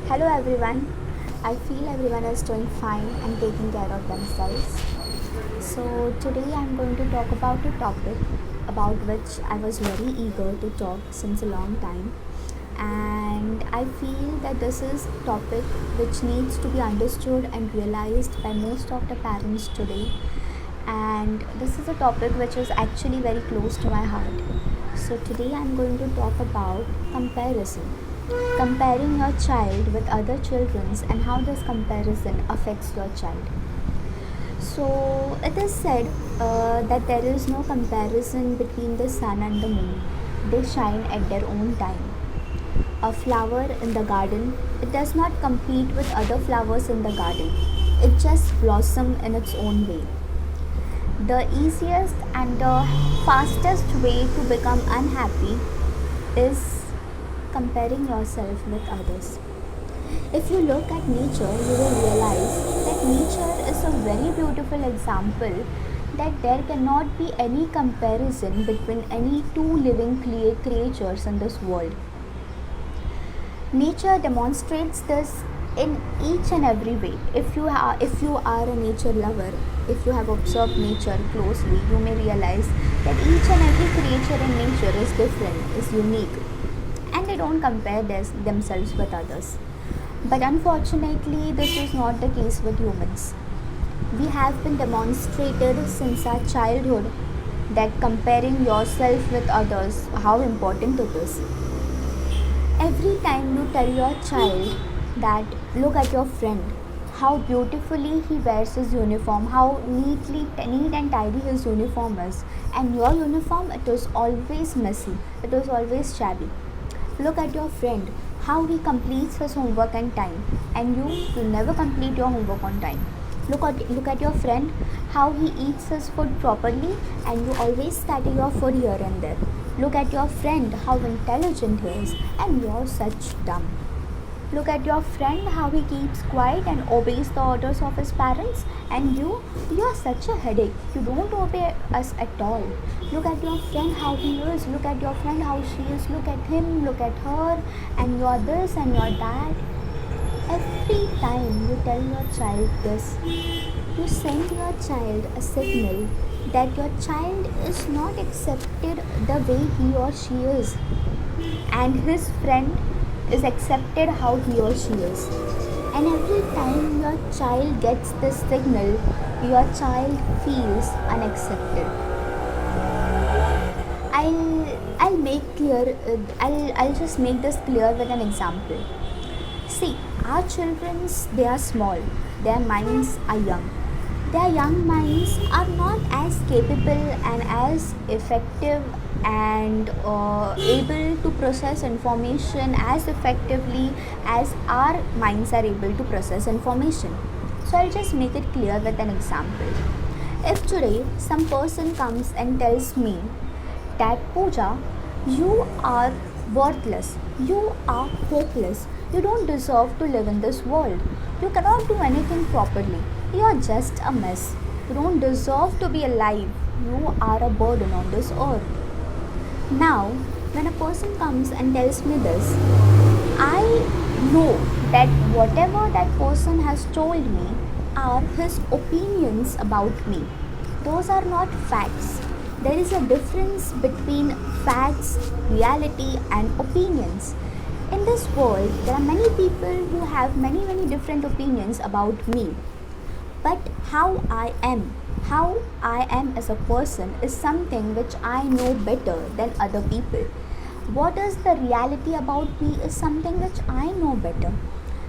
Hello everyone. I feel everyone is doing fine and taking care of themselves. So today I'm going to talk about a topic about which I was very eager to talk since a long time, and I feel that this is a topic which needs to be understood and realized by most of the parents today, and this is a topic which is actually very close to my heart. So today I'm going to talk about comparison. Comparing your child with other children's and how this comparison affects your child. So it is said that there is no comparison between the sun and the moon. They shine at their own time. A flower in the garden, it does not compete with other flowers in the garden. It just blossoms in its own way. The easiest and the fastest way to become unhappy is comparing yourself with others. If you look at nature, you will realize that nature is a very beautiful example that there cannot be any comparison between any two living creatures in this world. Nature demonstrates this in each and every way. If you are a nature lover, if you have observed nature closely, you may realize that each and every creature in nature is different, is unique, and they don't compare themselves with others. But unfortunately, this is not the case with humans. We have been demonstrated since our childhood that comparing yourself with others, how important it is. Every time you tell your child that look at your friend, how beautifully he wears his uniform, how neat and tidy his uniform is, and your uniform, it is always messy, it is always shabby. Look at your friend, how he completes his homework on time, and you never complete your homework on time. Look at your friend, how he eats his food properly, and you always scatter your food here and there. Look at your friend, how intelligent he is, and you're such dumb. Look at your friend, how he keeps quiet and obeys the orders of his parents, and you're such a headache. You don't obey us at all. Look at your friend, how he is. Look at your friend, how she is. Look at him, look at her, and you're this and you're that. Every time you tell your child this, you send your child a signal that your child is not accepted the way he or she is, and his friend is accepted how he or she is. And every time your child gets this signal, your child feels unaccepted. I'll just make this clear with an example. See, our children's, they are small, their minds are young. Their young minds are not as capable and as effective and able to process information as effectively as our minds are able to process information. So I'll just make it clear with an example. If today some person comes and tells me that Pooja, you are worthless, you are hopeless, you don't deserve to live in this world, you cannot do anything properly, you are just a mess, you don't deserve to be alive, you are a burden on this earth. Now, when a person comes and tells me this, I know that whatever that person has told me are his opinions about me. Those are not facts. There is a difference between facts, reality, and opinions. In this world, there are many people who have many different opinions about me. But how I am as a person is something which I know better than other people. What is the reality about me is something which I know better.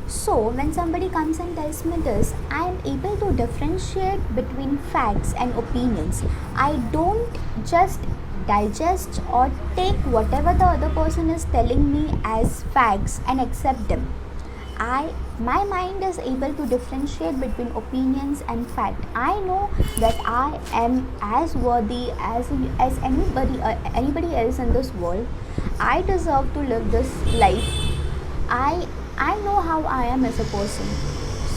So when somebody comes and tells me this, I am able to differentiate between facts and opinions. I don't just digest or take whatever the other person is telling me as facts and accept them. My mind is able to differentiate between opinions and fact. I know that I am as worthy as anybody else in this world. I deserve to live this life. I know how I am as a person.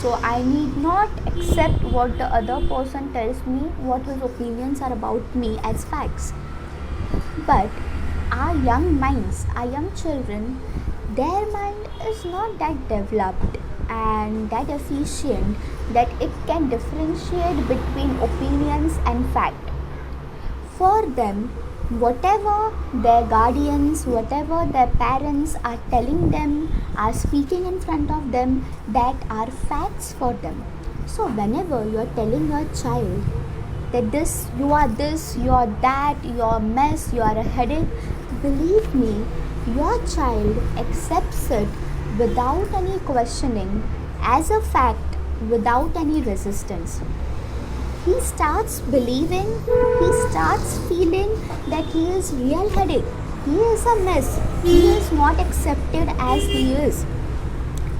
So I need not accept what the other person tells me, what his opinions are about me as facts. But our young minds, our young children, Their mind is not that developed and that efficient that it can differentiate between opinions and fact. For them, whatever their guardians, whatever their parents are telling them, are speaking in front of them, that are facts for them. So whenever you are telling your child that this, you are that, you are a mess, you are a headache, believe me, your child accepts it without any questioning, as a fact, without any resistance. He starts believing, he starts feeling that he is real headache, he is a mess, he is not accepted as he is.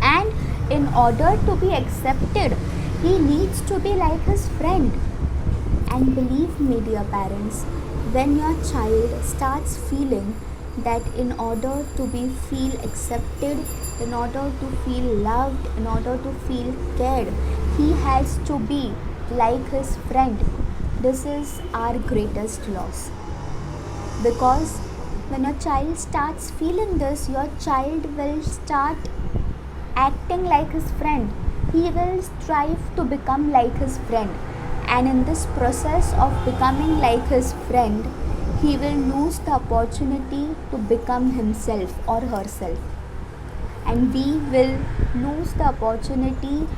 And in order to be accepted, he needs to be like his friend. And believe me, dear parents, when your child starts feeling that in order to be feel accepted, in order to feel loved, in order to feel cared, he has to be like his friend, this is our greatest loss. Because when a child starts feeling this, your child will start acting like his friend. He will strive to become like his friend, and in this process of becoming like his friend, he will lose the opportunity to become himself or herself, and we will lose the opportunity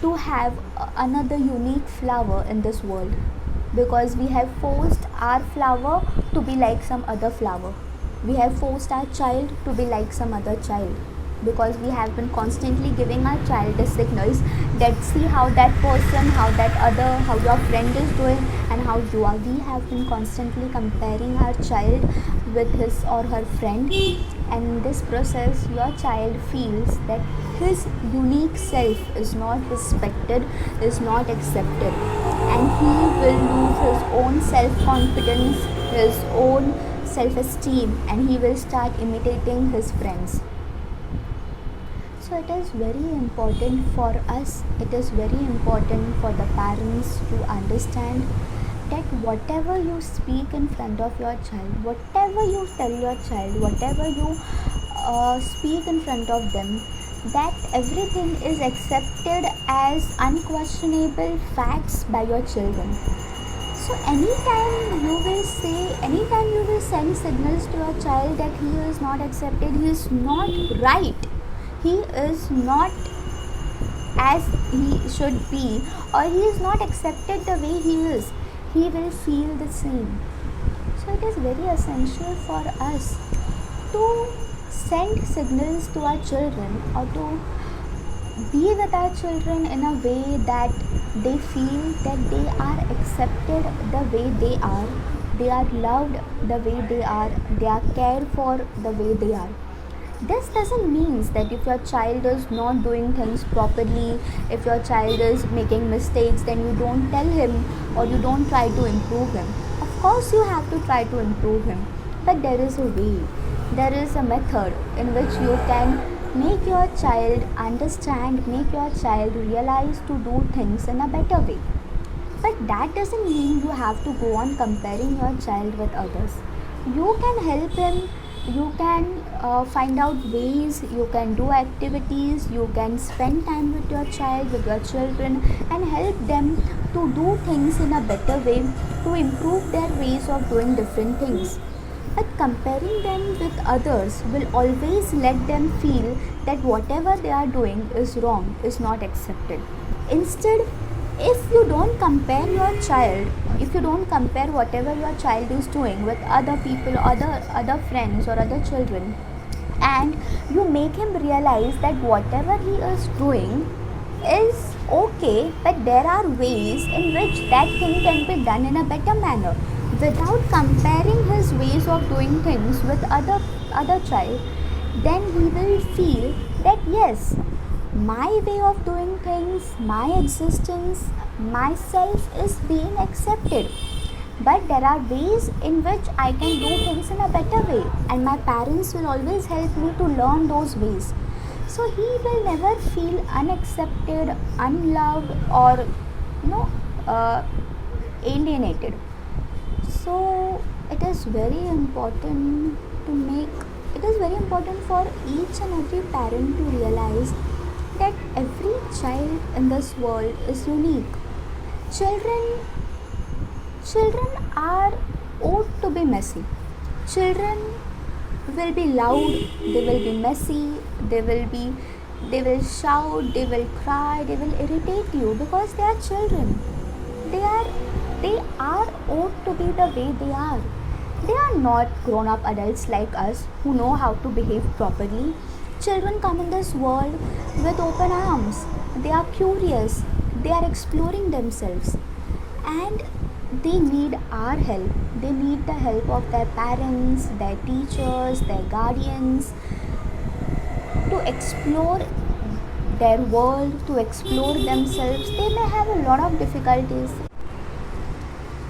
to have another unique flower in this world, because we have forced our flower to be like some other flower. We have forced our child to be like some other child, because we have been constantly giving our child the signals that see how that person, how that other, how your friend is doing and how you are. We have been constantly comparing our child with his or her friend, and in this process your child feels that his unique self is not respected, is not accepted, and he will lose his own self-confidence, his own self-esteem, and he will start imitating his friends. So it is very important for us, it is very important for the parents to understand that whatever you speak in front of your child, whatever you tell your child, whatever you speak in front of them, that everything is accepted as unquestionable facts by your children. So anytime you will send signals to your child that he is not accepted, he is not right, he is not as he should be, or he is not accepted the way he is, he will feel the same. So it is very essential for us to send signals to our children, or to be with our children in a way that they feel that they are accepted the way they are loved the way they are cared for the way they are. This doesn't mean that if your child is not doing things properly, if your child is making mistakes, then you don't tell him or you don't try to improve him. Of course you have to try to improve him, but there is a way, there is a method in which you can make your child understand, make your child realize to do things in a better way. But that doesn't mean you have to go on comparing your child with others. You can help him, you can find out ways, you can do activities, you can spend time with your child, with your children, and help them to do things in a better way, to improve their ways of doing different things. But comparing them with others will always let them feel that whatever they are doing is wrong, is not accepted. Instead, if you don't compare your child, if you don't compare whatever your child is doing with other people, other friends or other children, and you make him realize that whatever he is doing is okay, but there are ways in which that thing can be done in a better manner, without comparing his ways of doing things with other child, then he will feel that yes, my way of doing things, my existence, myself is being accepted, but there are ways in which I can do things in a better way, and my parents will always help me to learn those ways. So he will never feel unaccepted, unloved, or alienated. So it is very important to make It is very important for each and every parent to realize that every child in this world is unique. Children Children are ought to be messy. Children will be loud, they will be messy, they will shout, they will cry, they will irritate you because they are children. They are they are ought to be the way they are. They are not grown up adults like us who know how to behave properly. Children come in this world with open arms. They are curious, they are exploring themselves, and they need our help. They need the help of their parents, their teachers, their guardians to explore their world, to explore themselves. They may have a lot of difficulties.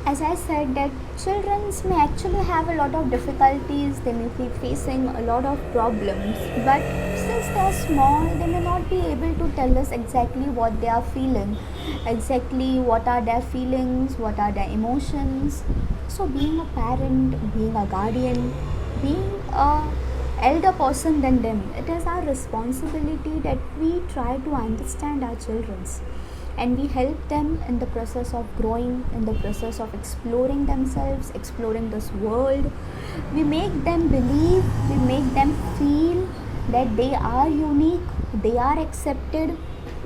As I said, that children may actually have a lot of difficulties, they may be facing a lot of problems, but since they are small, they may not be able to tell us exactly what they are feeling, exactly what are their feelings, what are their emotions. So being a parent, being a guardian, being a elder person than them, it is our responsibility that we try to understand our children's, and we help them in the process of growing, in the process of exploring themselves, exploring this world. We make them believe, we make them feel that they are unique, they are accepted,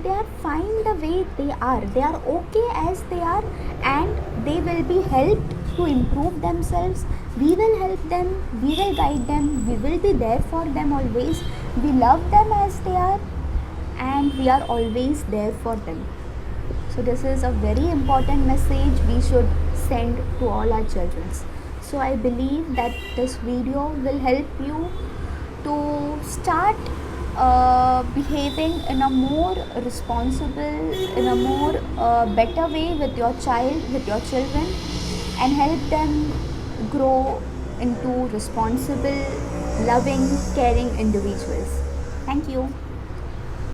they are fine the way they are okay as they are, and they will be helped to improve themselves. We will help them, we will guide them, we will be there for them always. We love them as they are, and we are always there for them. So this is a very important message we should send to all our children. So I believe that this video will help you to start behaving in a more responsible, in a more better way with your child, with your children, and help them grow into responsible, loving, caring individuals. Thank you.